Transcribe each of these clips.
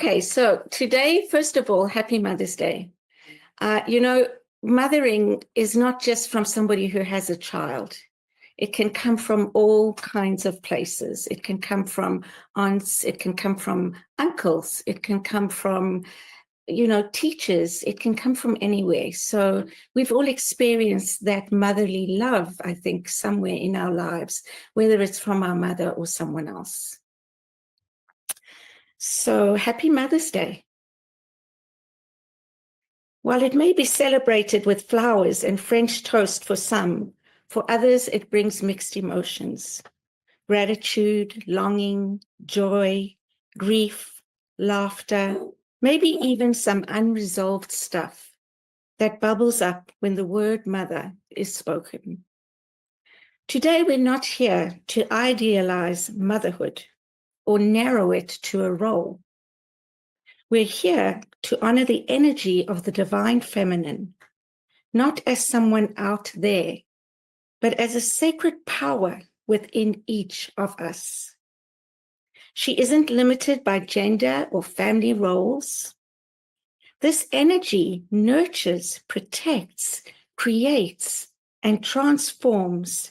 Okay, so today, first of all, happy Mother's Day. Mothering is not just from somebody who has a child. It can come from all kinds of places. It can come from aunts, it can come from uncles, it can come from, teachers, it can come from anywhere. So we've all experienced that motherly love, I think, somewhere in our lives, whether it's from our mother or someone else. So happy Mother's Day. While it may be celebrated with flowers and French toast for some, for others it brings mixed emotions. Gratitude, longing, joy, grief, laughter, maybe even some unresolved stuff that bubbles up when the word mother is spoken. Today we're not here to idealize motherhood or narrow it to a role. We're here to honor the energy of the divine feminine, not as someone out there, but as a sacred power within each of us. She isn't limited by gender or family roles. This energy nurtures, protects, creates, and transforms.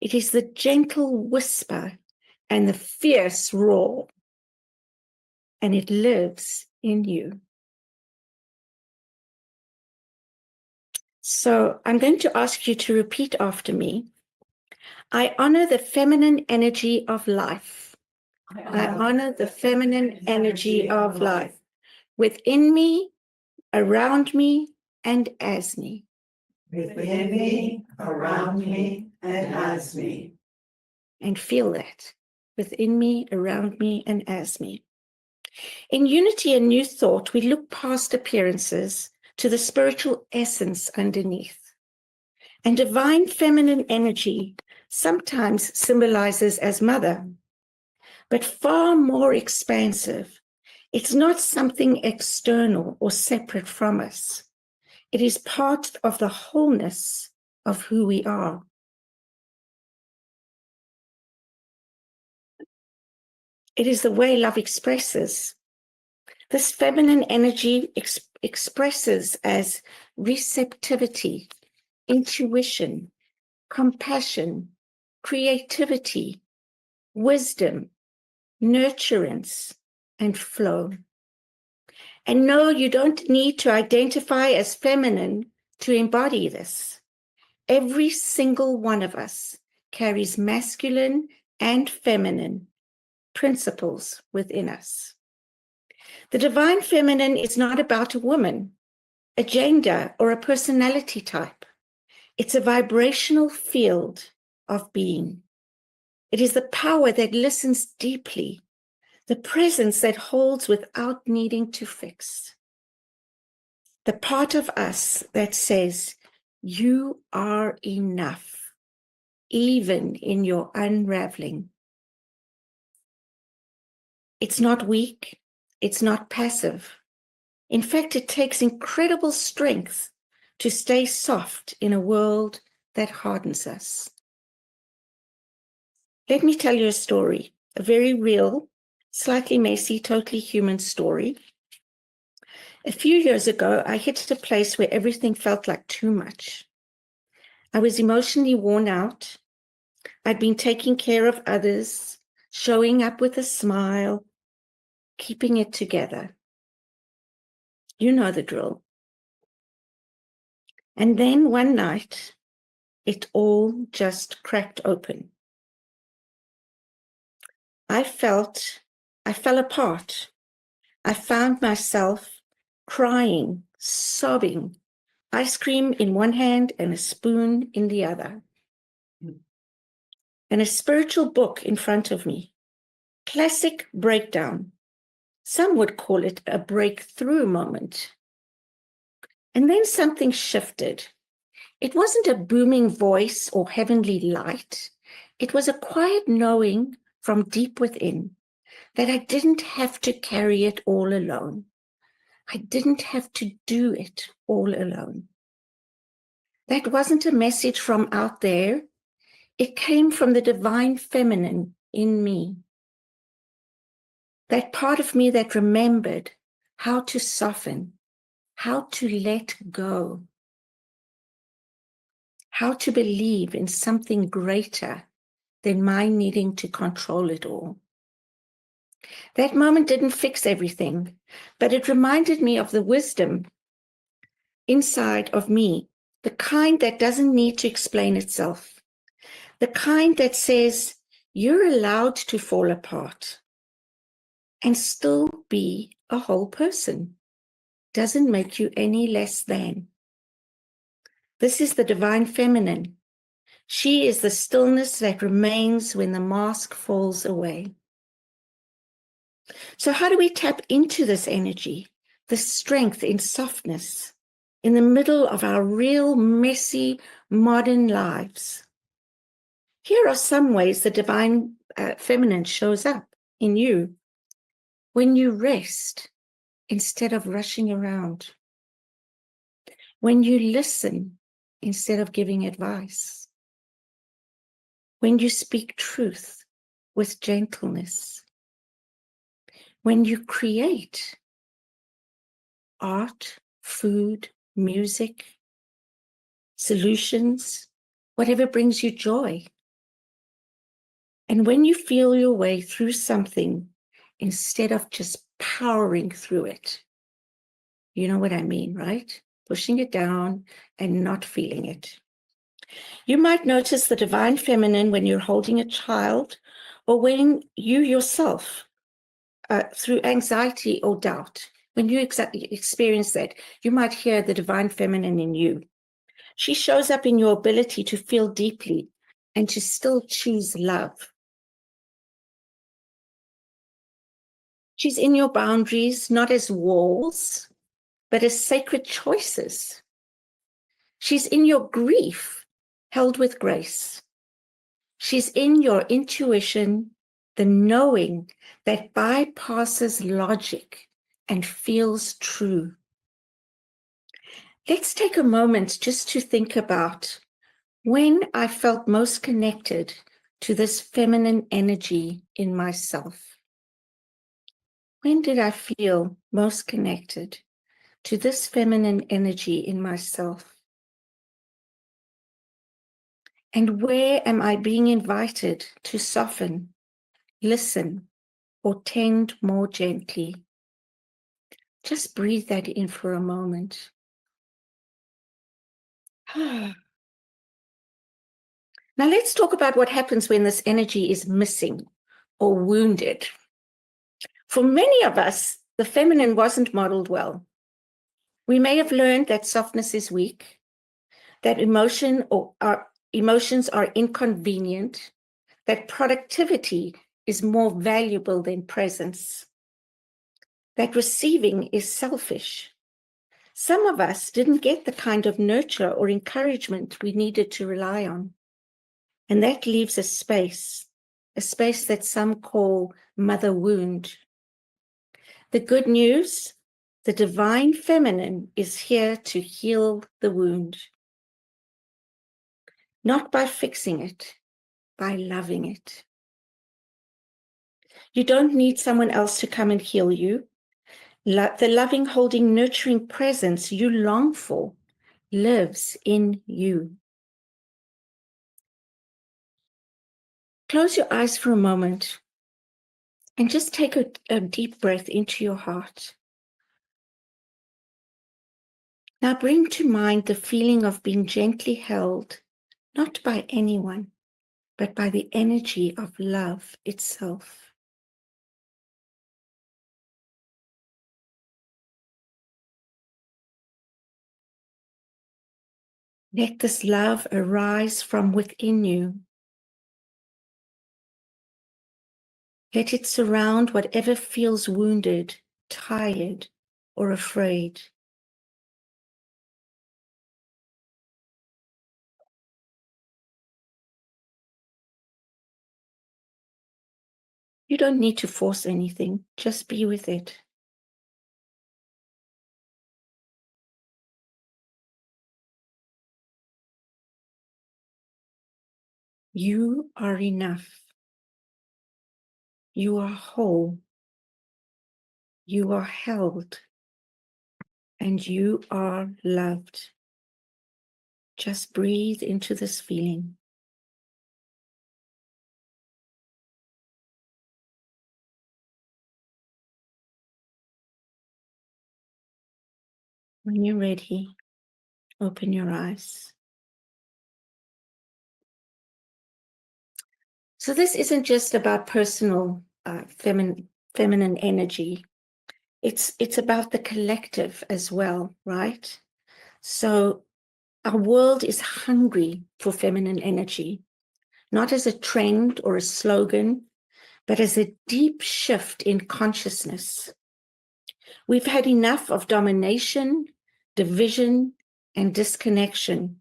It is the gentle whisper and the fierce roar, and it lives in you. So I'm going to ask you to repeat after me. I honor the feminine energy of life. I honor the feminine energy of life within me, around me, and as me. Within me, around me, and as me. And feel that within me, around me, and as me. In Unity and New Thought, we look past appearances to the spiritual essence underneath. And divine feminine energy sometimes symbolizes as mother, but far more expansive. It's not something external or separate from us. It is part of the wholeness of who we are. It is the way love expresses. This feminine energy expresses as receptivity, intuition, compassion, creativity, wisdom, nurturance, and flow. And no, you don't need to identify as feminine to embody this. Every single one of us carries masculine and feminine principles within us. The divine feminine is not about a woman, a gender, or a personality type. It's a vibrational field of being. It is the power that listens deeply, the presence that holds without needing to fix. The part of us that says, you are enough, even in your unraveling. It's not weak, it's not passive. In fact, it takes incredible strength to stay soft in a world that hardens us. Let me tell you a story, a very real, slightly messy, totally human story. A few years ago, I hit a place where everything felt like too much. I was emotionally worn out. I'd been taking care of others, showing up with a smile, keeping it together. You know the drill. And then one night, it all just cracked open. I fell apart. I found myself crying, sobbing, ice cream in one hand and a spoon in the other. And a spiritual book in front of me. Classic breakdown. Some would call it a breakthrough moment. And then something shifted. It wasn't a booming voice or heavenly light. It was a quiet knowing from deep within that I didn't have to carry it all alone. I didn't have to do it all alone. That wasn't a message from out there. It came from the divine feminine in me. that part of me that remembered how to soften, how to let go, how to believe in something greater than my needing to control it all. That moment didn't fix everything, but it reminded me of the wisdom inside of me, the kind that doesn't need to explain itself, the kind that says you're allowed to fall apart and still be a whole person. Doesn't make you any less than. This is the divine feminine. She is the stillness that remains when the mask falls away. So how do we tap into this energy, this strength in softness, in the middle of our real messy modern lives? Here are some ways the divine feminine shows up in you when you rest instead of rushing around, when you listen instead of giving advice, when you speak truth with gentleness, when you create art, food, music, solutions, whatever brings you joy. And when you feel your way through something instead of just powering through it. You know what I mean, right? Pushing it down and not feeling it. You might notice the divine feminine when you're holding a child or when you yourself, through anxiety or doubt, when you experience that, you might hear the divine feminine in you. She shows up in your ability to feel deeply and to still choose love. She's in your boundaries, not as walls, but as sacred choices. She's in your grief, held with grace. She's in your intuition, the knowing that bypasses logic and feels true. Let's take a moment just to think about when I felt most connected to this feminine energy in myself. When did I feel most connected to this feminine energy in myself? And where am I being invited to soften, listen, or tend more gently? Just breathe that in for a moment. Now let's talk about what happens when this energy is missing or wounded. For many of us, the feminine wasn't modeled well. We may have learned that softness is weak, that our emotions are inconvenient, that productivity is more valuable than presence, that receiving is selfish. Some of us didn't get the kind of nurture or encouragement we needed to rely on. And that leaves a space that some call mother wound. The good news, the divine feminine is here to heal the wound. Not by fixing it, by loving it. You don't need someone else to come and heal you. The loving, holding, nurturing presence you long for lives in you. Close your eyes for a moment and just take a deep breath into your heart. Now bring to mind the feeling of being gently held, not by anyone, but by the energy of love itself. Let this love arise from within you. Let it surround whatever feels wounded, tired, or afraid. You don't need to force anything, just be with it. You are enough. You are whole. you are held, and you are loved. Just breathe into this feeling. When you're ready, open your eyes. So this isn't just about personal feminine energy. It's about the collective as well, right? So our world is hungry for feminine energy, not as a trend or a slogan, but as a deep shift in consciousness. We've had enough of domination, division, and disconnection.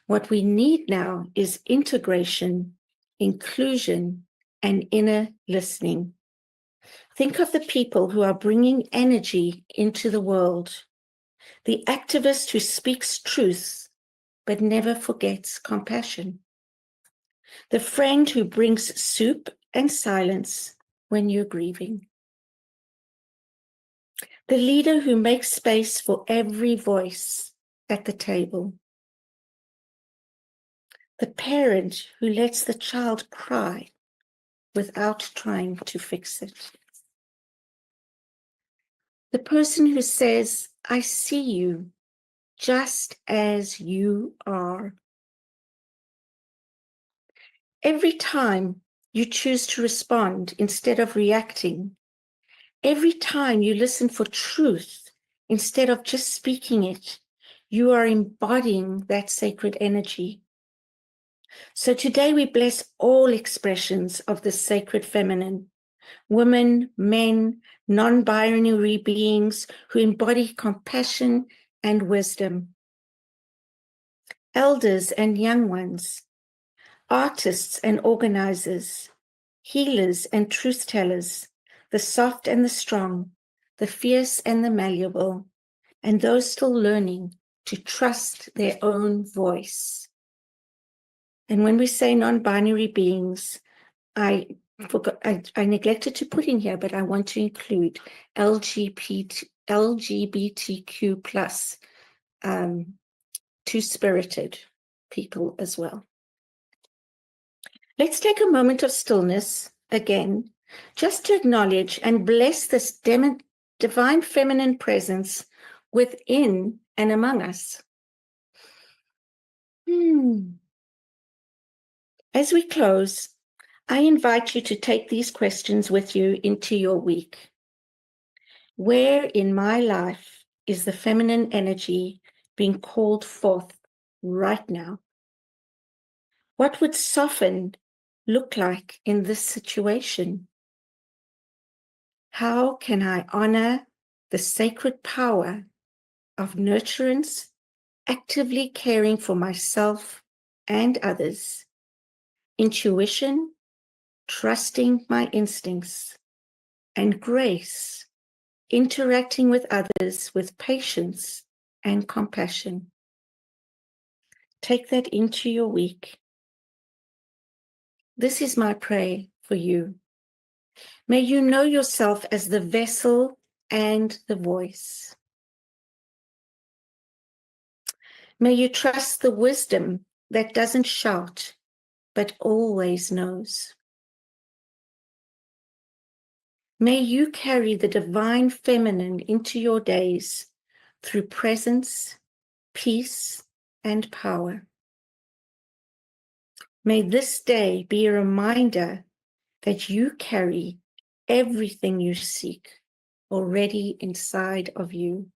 What we need now is integration, inclusion, and inner listening. Think of the people who are bringing energy into the world, the activist who speaks truth but never forgets compassion, the friend who brings soup and silence when you're grieving, the leader who makes space for every voice at the table, the parent who lets the child cry without trying to fix it, the person who says, I see you just as you are. Every time you choose to respond instead of reacting, every time you listen for truth instead of just speaking it, you are embodying that sacred energy. So today we bless all expressions of the sacred feminine, women, men, non-binary beings who embody compassion and wisdom, elders and young ones, artists and organizers, healers and truth tellers, the soft and the strong, the fierce and the malleable, and those still learning to trust their own voice. And when we say non-binary beings, I neglected to put in here, but I want to include LGBTQ plus, two-spirited people as well. Let's take a moment of stillness again, just to acknowledge and bless this divine feminine presence within and among us. As we close, I invite you to take these questions with you into your week. Where in my life is the feminine energy being called forth right now? What would soften look like in this situation? How can I honor the sacred power of nurturance, actively caring for myself and others, intuition, trusting my instincts, and grace, interacting with others with patience and compassion? Take that into your week. This is my prayer for you. May you know yourself as the vessel and the voice. May you trust the wisdom that doesn't shout, but always knows. May you carry the divine feminine into your days through presence, peace, and power. May this day be a reminder that you carry everything you seek already inside of you.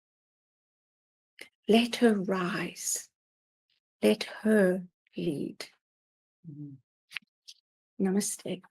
Let her rise. Let her lead. Namaste.